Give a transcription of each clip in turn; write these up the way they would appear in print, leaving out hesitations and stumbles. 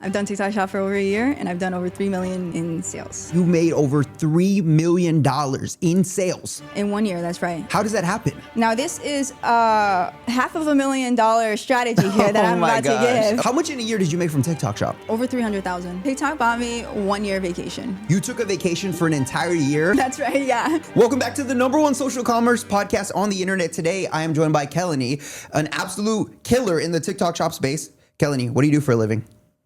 I've done TikTok Shop for over a year, and I've done over $3 million in sales. You made over $3 million in sales. In 1 year, that's right. How does that happen? Now, this is a $500,000 strategy here that I'm about to give. How much in a year did you make from TikTok Shop? Over 300,000. TikTok bought me 1 year vacation. You took a vacation for an entire year? That's right, yeah. Welcome back to the #1 social commerce podcast on the internet. Today, I am joined by Kelany, an absolute killer in the TikTok Shop space. Kelany, what do you do for a living?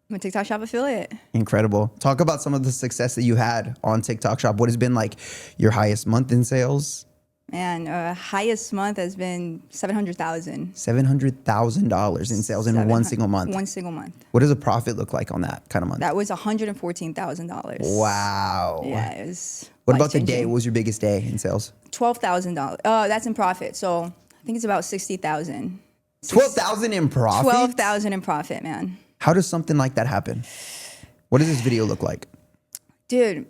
I'm a TikTok Shop affiliate. Incredible. Talk about some of the success that you had on TikTok Shop. What has been like your highest month in sales? And highest month has been $700,000. $700,000 in sales in one single month. One single month. What does a profit look like on that kind of month? That was $114,000. Wow. Yeah, it was. What about the day? What was your biggest day in sales? $12,000. That's in profit. So I think it's about $60,000. $12,000 in profit? $12,000 in profit, man. How does something like that happen? What does this video look like? Dude,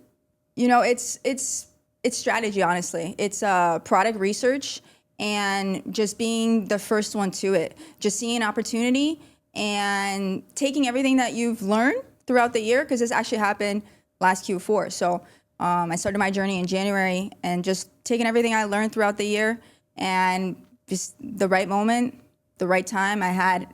you know, it's strategy, honestly. It's product research and just being the first one to it. Just seeing an opportunity and taking everything that you've learned throughout the year, because this actually happened last Q4. So I started my journey in January and just taking everything I learned throughout the year and just the right moment, the right time I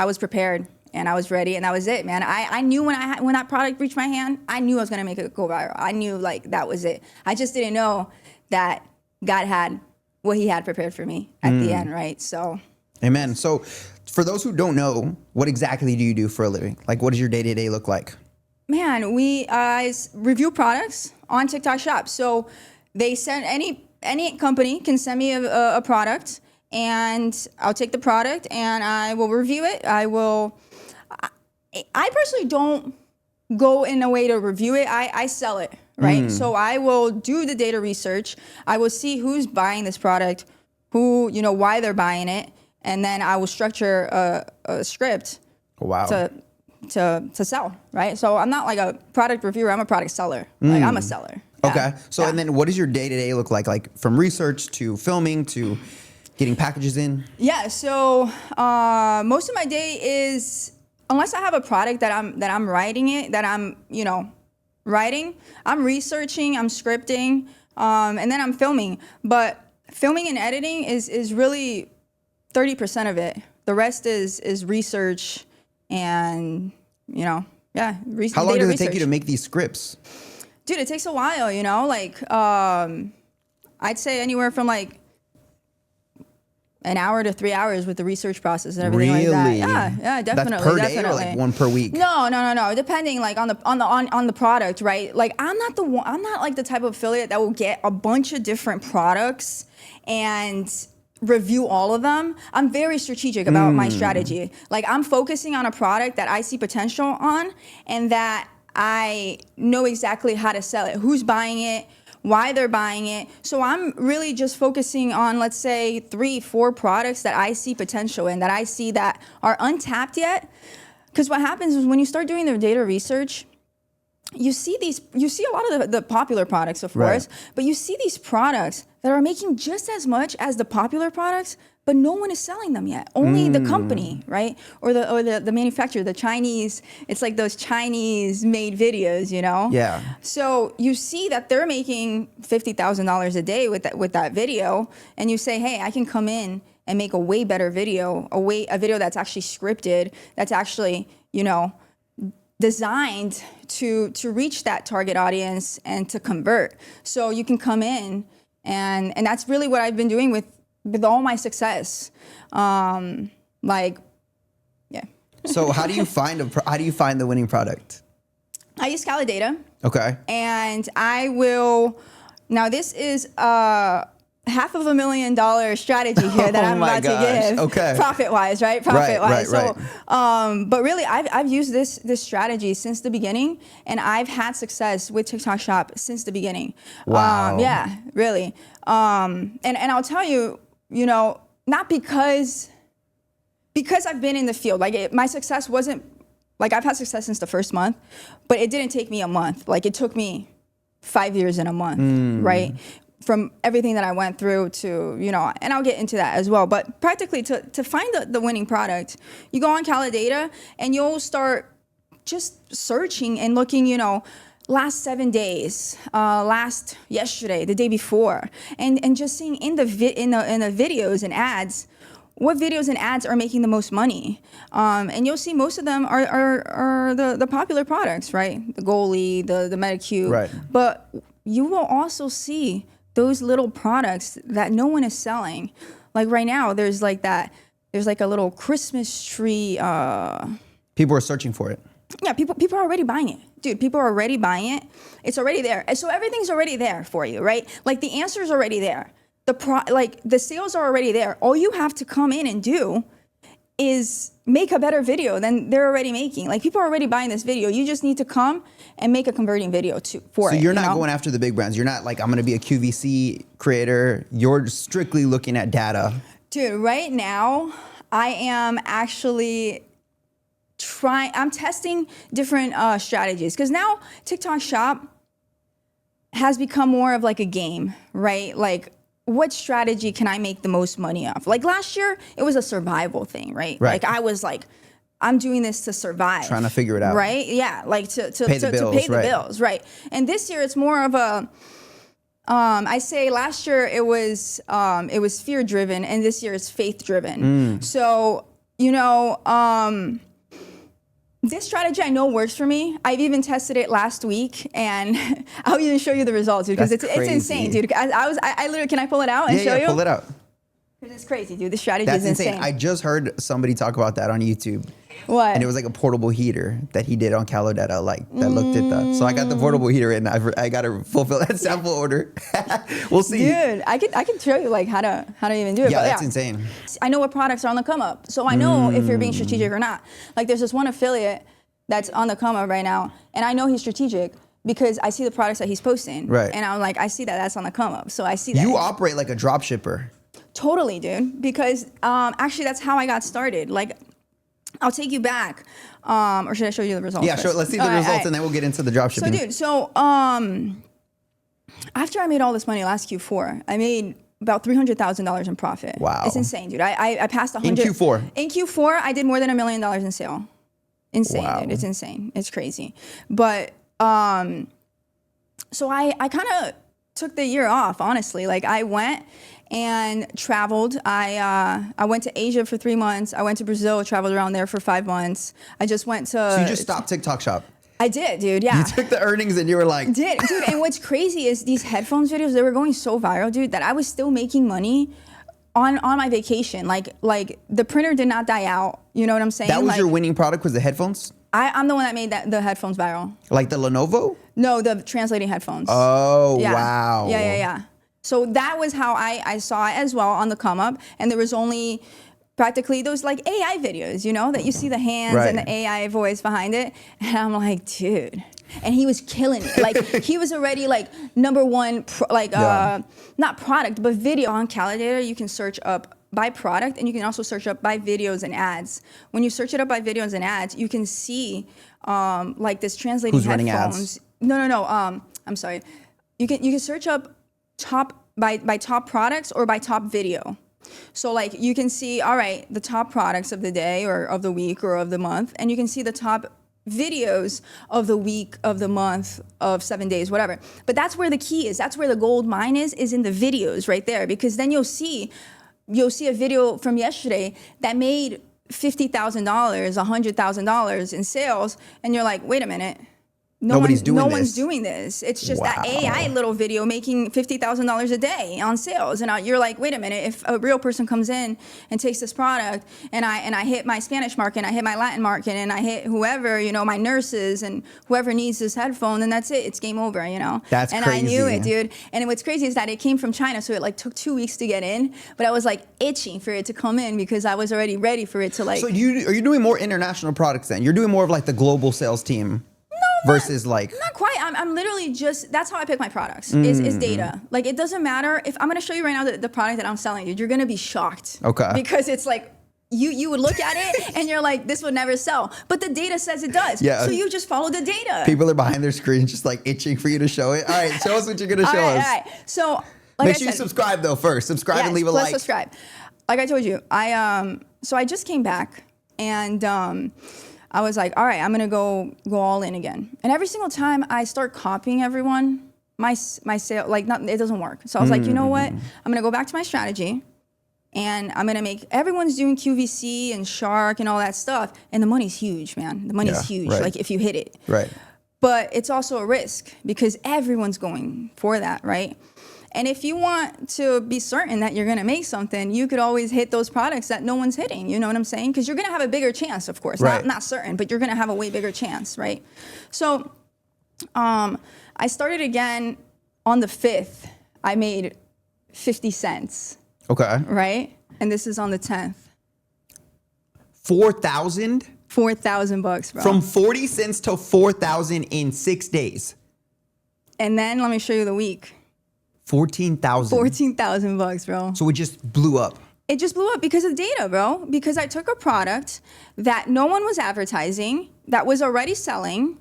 was prepared. And I was ready, and that was it, man. I knew when that product reached my hand, I knew I was gonna make it go viral. I knew like that was it. I just didn't know that God had what He had prepared for me at the end, right? So, amen. So, for those who don't know, what exactly do you do for a living? Like, what does your day-to-day look like? Man, we review products on TikTok Shop. So they send any company can send me a product, and I'll take the product and I will review it. I personally don't go in a way to review it. I sell it, right? So I will do the data research. I will see who's buying this product, why they're buying it, and then I will structure a script to sell, right? So I'm not like a product reviewer. I'm a product seller. Like I'm a seller. Yeah. Okay. So and then what does your day-to-day look like? Like from research to filming to getting packages in? Yeah. So most of my day is, unless I have a product that I'm writing, I'm researching, I'm scripting, and then I'm filming. But filming and editing is really 30% of it. The rest is research and, How long does it take you to make these scripts? Dude, it takes a while, I'd say anywhere from like an hour to 3 hours with the research process and everything like that. Yeah, definitely. That's per day or like one per week? No. Depending like on the product, right? Like I'm not like the type of affiliate that will get a bunch of different products and review all of them. I'm very strategic about my strategy. Like I'm focusing on a product that I see potential on and that I know exactly how to sell it, who's buying it, why they're buying it. So I'm really just focusing on, let's say, 3-4 products that I see potential in, that I see that are untapped yet. Because what happens is when you start doing the data research, you see a lot of the popular products, of course, but you see these products that are making just as much as the popular products, but no one is selling them yet. Only the company, right? Or the manufacturer, the Chinese. It's like those Chinese made videos, Yeah. So you see that they're making $50,000 a day with that video, and you say, hey, I can come in and make a way better video, a video that's actually scripted, that's actually, designed to reach that target audience and to convert. So you can come in and that's really what I've been doing with all my success. So how do you find the winning product? I use Scala data. Okay. And now this is $500,000 strategy here that I'm about to give. Okay. Profit-wise, right? Profit-wise. Right. But really, I've used this strategy since the beginning, and I've had success with TikTok Shop since the beginning. Wow. Yeah, really. And I'll tell you, not because I've been in the field. Like my success wasn't like I've had success since the first month, but it didn't take me a month. Like it took me 5 years and a month, right? From everything that I went through to, and I'll get into that as well. But practically to find the winning product, you go on Calidata and you'll start just searching and looking, last 7 days, yesterday, the day before, and just seeing in the videos and ads, what videos and ads are making the most money. And you'll see most of them are the popular products, right? The Goalie, the Medicube. Right. But you will also see those little products that no one is selling. Like right now, there's like a little Christmas tree. People are searching for it. Yeah, people are already buying it. Dude, people are already buying it. It's already there. And so everything's already there for you, right? Like the answer's already there. The sales are already there. All you have to come in and do is make a better video than they're already making. Like people are already buying this video. You just need to come and make a converting video for it. So you're not going after the big brands. You're not like, I'm going to be a QVC creator. You're strictly looking at data. Dude, right now, I am actually I'm testing different strategies, because now TikTok Shop has become more of like a game, right? Like, what strategy can I make the most money off? Like last year, it was a survival thing, right? Right. Like I was like, I'm doing this to survive. Trying to figure it out. Right? Yeah, like to pay the bills, right? And this year, it's more of a, I say last year it was fear driven, and this year it's faith driven. So, this strategy I know works for me. I've even tested it last week, and I'll even show you the results, dude, because it's insane, dude. I literally, can I pull it out and show you? Yeah, pull it out. Because it's crazy, dude. The strategy That's is insane. I just heard somebody talk about that on YouTube. What? And it was like a portable heater that he did on Calodetta, like that looked at that. So I got the portable heater and I got to fulfill that sample order. We'll see. Dude, I can show you like how to even do it. Yeah, but that's insane. I know what products are on the come up, so I know if you're being strategic or not. Like there's this one affiliate that's on the come up right now, and I know he's strategic because I see the products that he's posting. Right. And I'm like, I see that's on the come up, so I see that. You operate like a drop shipper. Totally, dude. Because actually, that's how I got started. Like, I'll take you back, or should I show you the results? Yeah, sure. Let's see the results, and then we'll get into the drop shipping. So, dude, after I made all this money last Q4, I made about $300,000 in profit. Wow, it's insane, dude. I passed 100 in Q4. In Q4, I did more than $1 million in sale. Insane, wow. Dude. It's insane. It's crazy. But so I kind of took the year off, honestly. Like I went and traveled. I went to Asia for 3 months. I went to Brazil, traveled around there for 5 months. I just went to... So you just stopped TikTok Shop? I did, dude, yeah. You took the earnings and you were like... Dude, and what's crazy is these headphones videos, they were going so viral, dude, that I was still making money on my vacation. Like the printer did not die out. You know what I'm saying? That was like, your winning product, was the headphones? I'm the one that made the headphones viral. Like the Lenovo? No, the translating headphones. Oh, yeah. wow. Yeah. So that was how I saw it as well on the come up. And there was only practically those like AI videos, that you see the hands right. and the AI voice behind it. And I'm like, dude. And he was killing it. Like he was already like number one, not product, but video on Calodetta. You can search up by product, and you can also search up by videos and ads. When you search it up by videos and ads, you can see like this translating Who's headphones. running ads? No. I'm sorry. You can search up by top products or by top video. So like you can see, all right, the top products of the day or of the week or of the month, and you can see the top videos of the week, of the month, of 7 days, whatever. But that's where the key is. That's where the gold mine is in the videos right there, because then you'll see a video from yesterday that made $50,000, $100,000 in sales, and you're like, wait a minute. No one's doing this. It's just that AI little video making $50,000 a day on sales, and you're like, wait a minute. If a real person comes in and takes this product, and I hit my Spanish market, and I hit my Latin market, and I hit whoever, my nurses and whoever needs this headphone, then that's it. It's game over. That's and crazy. I knew it, dude. And what's crazy is that it came from China, so it like took 2 weeks to get in, but I was like itching for it to come in because I was already ready for it to like. So are you doing more international products then? You're doing more of like the global sales team. Versus like... Not quite. I'm literally just... That's how I pick my products, is data. Like, it doesn't matter. If I'm going to show you right now the product that I'm selling, dude, you're going to be shocked. Okay. Because it's like, you would look at it and you're like, this would never sell. But the data says it does. Yeah. So you just follow the data. People are behind their screens just like itching for you to show it. All right, show us what you're going to show us. All right. So, like Make sure you subscribe though first. Subscribe and leave a like. Subscribe. Like I told you, so I just came back, and I was like, all right, I'm gonna go all in again. And every single time I start copying everyone, my sale, like, not, it doesn't work. So I was like, you know what? I'm gonna go back to my strategy, and I'm gonna make, everyone's doing QVC and Shark and all that stuff, and the money's huge, man. The money's huge, right. like if you hit it. Right. But it's also a risk because everyone's going for that, right? And if you want to be certain that you're gonna make something, you could always hit those products that no one's hitting. You know what I'm saying? Because you're gonna have a bigger chance, of course. Right. Not certain, but you're gonna have a way bigger chance, right? So I started again on the 5th. I made 50 cents, Okay. right? And this is on the 10th. 4,000? $4,000, bro. From 40 cents to 4,000 in 6 days. And then let me show you the week. 14,000. $14,000, bro. So it just blew up. It just blew up because of data, bro. Because I took a product that no one was advertising, that was already selling.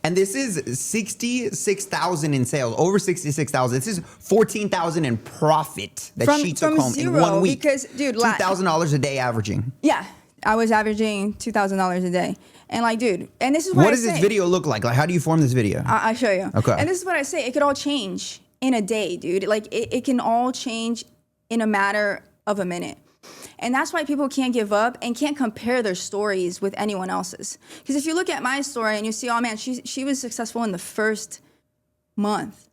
And this is 66,000 in sales, over 66,000. This is 14,000 in profit that she took home in 1 week. Because, dude, $2,000 a day averaging. Yeah, I was averaging $2,000 a day. And like, dude, and this is what What I does say. this video look like? Like, how do you form this video? I'll show you. Okay. And this is what I say. It could all change in a day, dude. Like, it can all change in a matter of a minute. And that's why people can't give up and can't compare their stories with anyone else's. Because if you look at my story and you see, oh man, she was successful in the first month.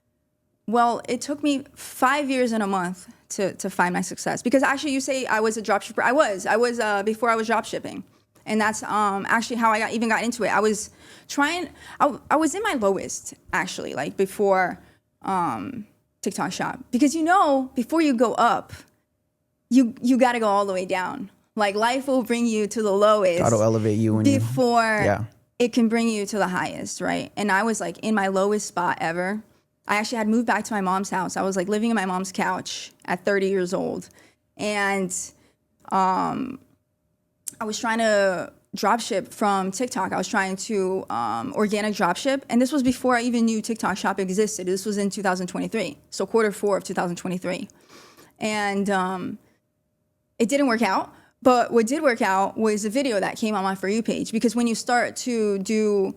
Well, it took me 5 years and a month to find my success. Because actually, you say I was a dropshipper. I was before I was dropshipping. And that's actually how I even got into it. I was I was in my lowest, actually, like before TikTok Shop. Because before you go up, you got to go all the way down. Like, life will bring you to the lowest. That'll elevate you before it can bring you to the highest, right? And I was like in my lowest spot ever. I actually had moved back to my mom's house. I was like living in my mom's couch at 30 years old. And I was trying to drop ship from TikTok. I was trying to organic drop ship. And this was before I even knew TikTok Shop existed. This was in 2023. So Q4 of 2023. And it didn't work out. But what did work out was a video that came on my For You page. Because when you start to do,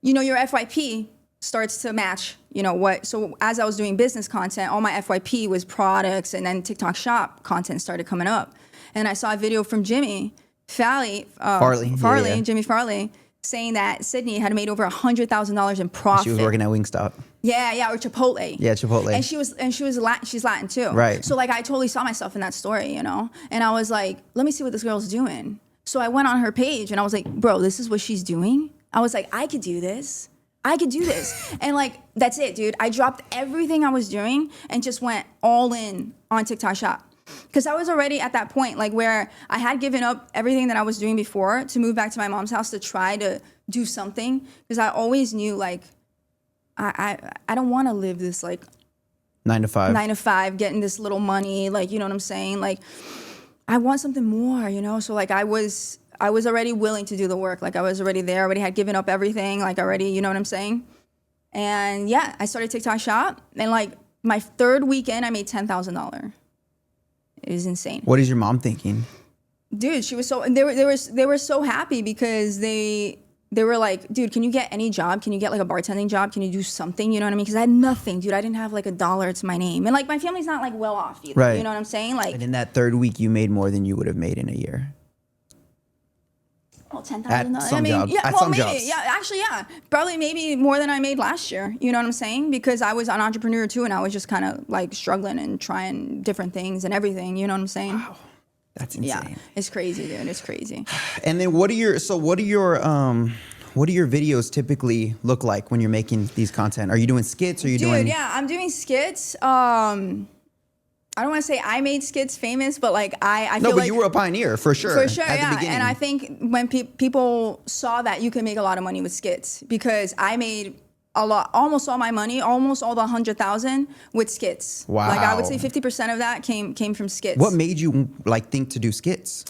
your FYP starts to match, what. So as I was doing business content, all my FYP was products, and then TikTok Shop content started coming up. And I saw a video from Jimmy Farley. Jimmy Farley, saying that Sydney had made over $100,000 in profit. She was working at Wingstop. Yeah, or Chipotle. Yeah, Chipotle. And she's Latin too. Right. So like, I totally saw myself in that story, And I was like, let me see what this girl's doing. So I went on her page and I was like, bro, this is what she's doing. I was like, I could do this. And like, that's it, dude. I dropped everything I was doing and just went all in on TikTok Shop. Because I was already at that point, like, where I had given up everything that I was doing before to move back to my mom's house to try to do something. Because I always knew, like, I don't want to live this, like, 9 to 5. 9 to 5, getting this little money, like, you know what I'm saying? Like, I want something more, So, like, I was already willing to do the work. Like, I was already there. I already had given up everything. Like, already, you know what I'm saying? And, yeah, I started TikTok Shop. And, like, my third weekend, I made $10,000. It was insane. What is your mom thinking? Dude, she was so, they were so happy because they were like, dude, can you get any job? Can you get like a bartending job? Can you do something? You know what I mean? Because I had nothing, dude. I didn't have like $1 to my name. And like, my family's not like well off either. Right. You know what I'm saying? Like, and in that third week, you made more than you would have made in a year. Well, $10,000. At some jobs. Yeah, At well, some maybe. jobs. Yeah, actually, yeah. Probably maybe more than I made last year. You know what I'm saying? Because I was an entrepreneur too, and I was just kind of like struggling and trying different things and everything. You know what I'm saying? Wow, that's insane. Yeah, it's crazy, dude. It's crazy. And then what do your videos typically look like when you're making these content? Are you doing skits? Are you doing? Dude, yeah, I'm doing skits. I don't want to say I made skits famous, but like I feel No, but like you were a pioneer for sure. For sure, at yeah. the beginning. And I think when people saw that you can make a lot of money with skits, because I made almost all my money, almost all the 100,000 with skits. Wow. Like I would say 50% of that came from skits. What made you like think to do skits?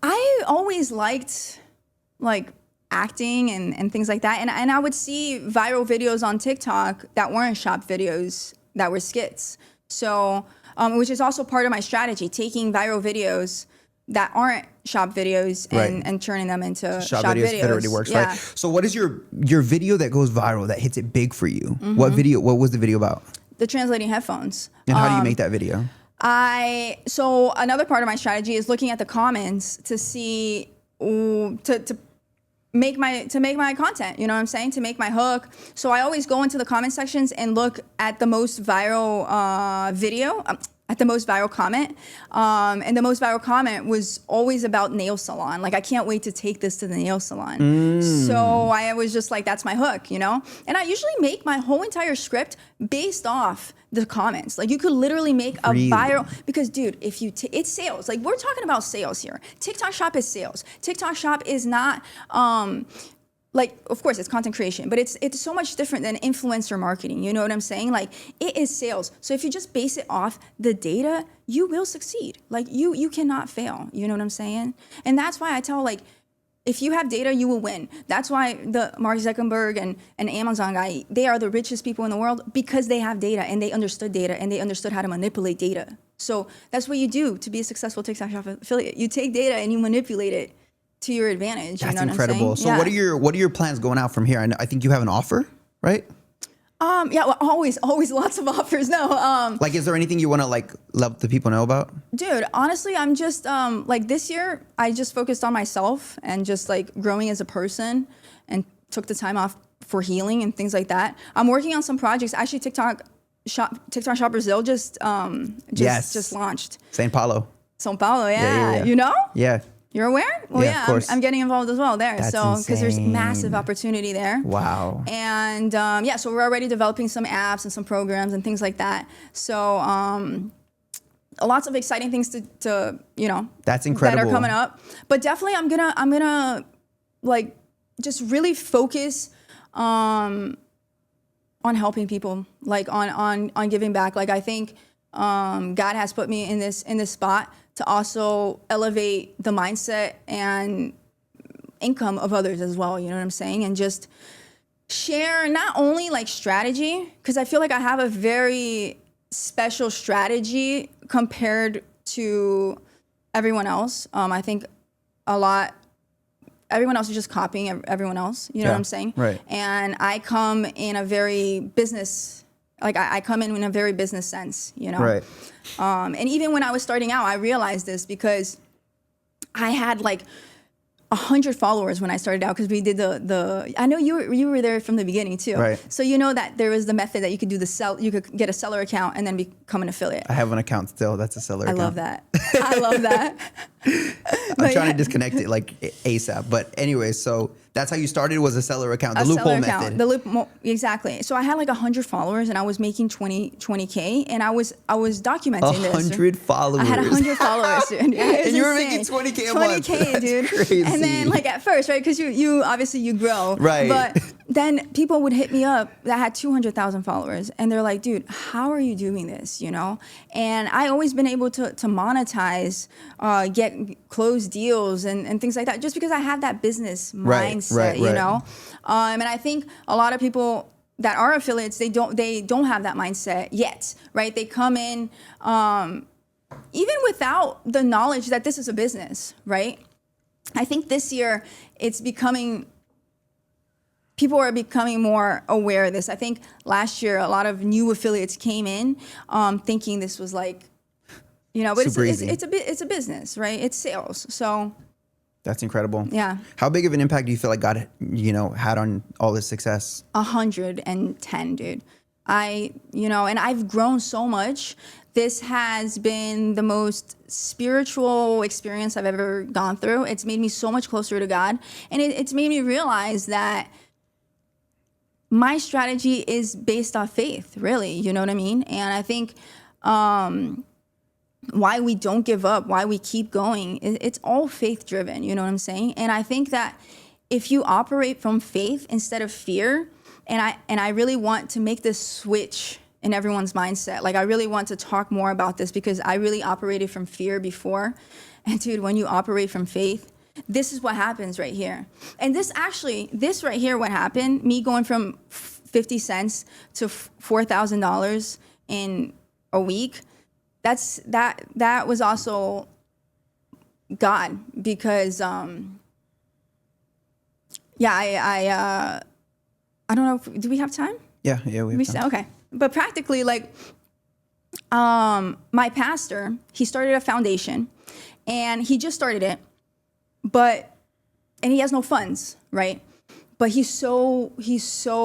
I always liked like acting and things like that. And I would see viral videos on TikTok that weren't shop videos that were skits. So, which is also part of my strategy, taking viral videos that aren't shop videos and turning them into shop videos that already works, yeah. right? So what is your video that goes viral that hits it big for you? Mm-hmm. What was the video about? The translating headphones. And how do you make that video? So another part of my strategy is looking at the comments to see to make my content, you know what I'm saying? To make my hook. So I always go into the comment sections and look at the most viral video, at the most viral comment. And the most viral comment was always about nail salon. Like, I can't wait to take this to the nail salon. So I was just like, that's my hook, you know? And I usually make my whole entire script based off the comments. Like, you could literally make a viral, because dude, if you, it's sales. Like, we're talking about sales here. TikTok shop is sales. TikTok shop is not, like, of course, it's content creation, but it's so much different than influencer marketing. You know what I'm saying? Like, it is sales. So if you just base it off the data, you will succeed. Like, you cannot fail. You know what I'm saying? And that's why I tell, like, if you have data, you will win. That's why the Mark Zuckerberg and Amazon guy, they are the richest people in the world, because they have data and they understood data and they understood how to manipulate data. So that's what you do to be a successful TikTok shop affiliate. You take data and you manipulate it to your advantage. That's you know incredible. What I'm So saying? what are your plans going out from here? I think you have an offer, right? Yeah, well, always lots of offers. No, Like, is there anything you want to like let the people know about? dude, honestly, I'm just like, this year I just focused on myself and just like growing as a person, and took the time off for healing and things like that. I'm working on some projects. Actually, TikTok Shop Brazil just launched. São Paulo. São Paulo, Yeah. You know? Yeah. You're aware? Well, Yeah, of course. I'm getting involved as well there. That's So, because there's insane. massive opportunity there. Wow. And so we're already developing some apps and some programs and things like that. So lots of exciting things to you know. That's incredible. That are coming up. But definitely, I'm gonna like just really focus on helping people, like on giving back. Like, I think God has put me in this spot to also elevate the mindset and income of others as well. You know what I'm saying? And just share not only like strategy, because I feel like I have a very special strategy compared to everyone else. I think everyone else is just copying everyone else. You know what I'm saying? Right. And I come in a very business, like I come in a very business sense, you know? Right. And even when I was starting out, I realized this because I had like 100 followers when I started out, because we did I know you were there from the beginning too. Right. So you know that there was the method that you could do you could get a seller account and then become an affiliate. I have an account still. That's a seller account. I love that. I love that. I'm trying to disconnect it like ASAP. But anyway, so that's how you started, was a seller account, the loophole method. Exactly. So I had like 100 followers and I was making 20K, and I was documenting this. 100 followers. I had 100 followers, dude. Yeah, And you were making 20K a month. 20K, That's dude. crazy. And then like at first, right? Because you obviously you grow. Right. But then people would hit me up that had 200,000 followers, and they're like, dude, how are you doing this? You know? And I always been able to monetize, close deals and things like that, just because I have that business mindset, you know? And I think a lot of people that are affiliates, they don't have that mindset yet, right? They come in even without the knowledge that this is a business, right? I think this year people are becoming more aware of this. I think last year a lot of new affiliates came in thinking this was like, you know, but it's a business, right? It's sales. So that's incredible. Yeah. How big of an impact do you feel like God, had on all this success? 110, dude. And I've grown so much. This has been the most spiritual experience I've ever gone through. It's made me so much closer to God. And it's made me realize that my strategy is based off faith, really. You know what I mean? And I think why we don't give up, why we keep going, it's all faith driven. You know what I'm saying? And I think that if you operate from faith instead of fear, and I really want to make this switch in everyone's mindset. Like, I really want to talk more about this because I really operated from fear before. And dude, when you operate from faith, this is what happens right here. And this right here, what happened, me going from 50 cents to $4,000 in a week, that was also God, because I don't know. Do we have time? Yeah, we have time. Okay, but practically, like, my pastor, he started a foundation, and he just started it, and he has no funds, right? But he's so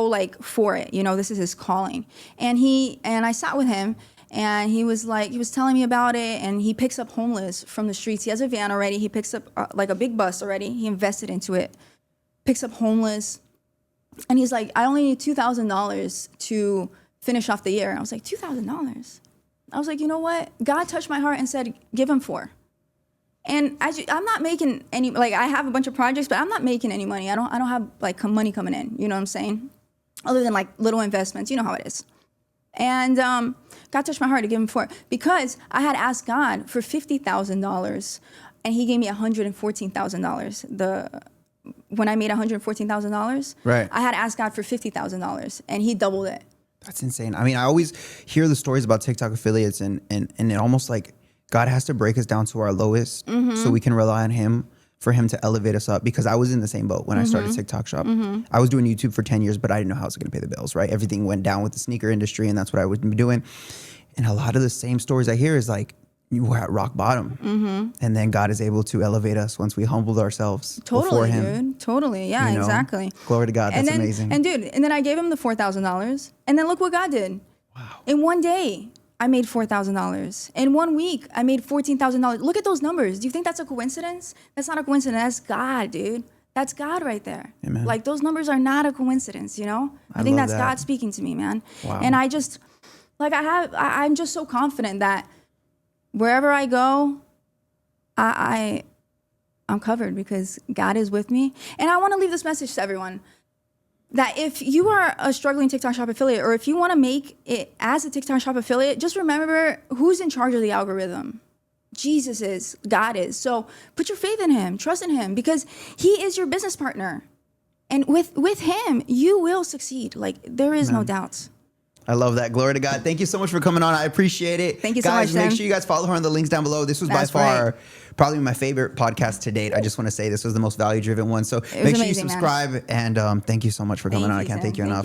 like for it, this is his calling. And I sat with him, and he was telling me about it, and he picks up homeless from the streets. He has a van already. He picks up like a big bus already. He invested into it, picks up homeless. And he's like, I only need $2,000 to finish off the year. I was like, $2,000? I was like, you know what? God touched my heart and said, give him 4. And I'm not making any, like, I have a bunch of projects, but I'm not making any money. I don't have like money coming in. You know what I'm saying? Other than like little investments. You know how it is. And God touched my heart to give him 4 because I had asked God for $50,000, and he gave me $114,000. When I made $114,000, right, I had asked God for $50,000, and he doubled it. That's insane. I mean, I always hear the stories about TikTok affiliates, and it almost like God has to break us down to our lowest so we can rely on him for him to elevate us up. Because I was in the same boat when I started TikTok Shop. I was doing YouTube for 10 years, but I didn't know how I was going to pay the bills, right? Everything went down with the sneaker industry, and that's what I would be doing. And a lot of the same stories I hear is like, you were at rock bottom. And then God is able to elevate us once we humbled ourselves before him. Dude. Totally. Yeah, exactly. Glory to God. That's amazing. And then I gave him the $4,000. And then look what God did. Wow. In one day, I made $4,000. In 1 week, I made $14,000. Look at those numbers. Do you think that's a coincidence? That's not a coincidence. That's God, dude. That's God right there. Amen. Like, those numbers are not a coincidence, I think that's God speaking to me, man. Wow. And I just, like, I'm just so confident that wherever I go, I'm covered because God is with me. And I want to leave this message to everyone that if you are a struggling TikTok Shop affiliate, or if you want to make it as a TikTok Shop affiliate, just remember who's in charge of the algorithm. Jesus is, God is. So put your faith in him, trust in him, because he is your business partner. And with him, you will succeed. Like, there is no doubt. I love that. Glory to God. Thank you so much for coming on. I appreciate it. Thank you so much, guys. Make Tim. sure you guys follow her on the links down below. This was by far probably my favorite podcast to date. I just want to say this was the most value-driven one. So make sure you subscribe. And thank you so much for coming on. I can't thank you enough.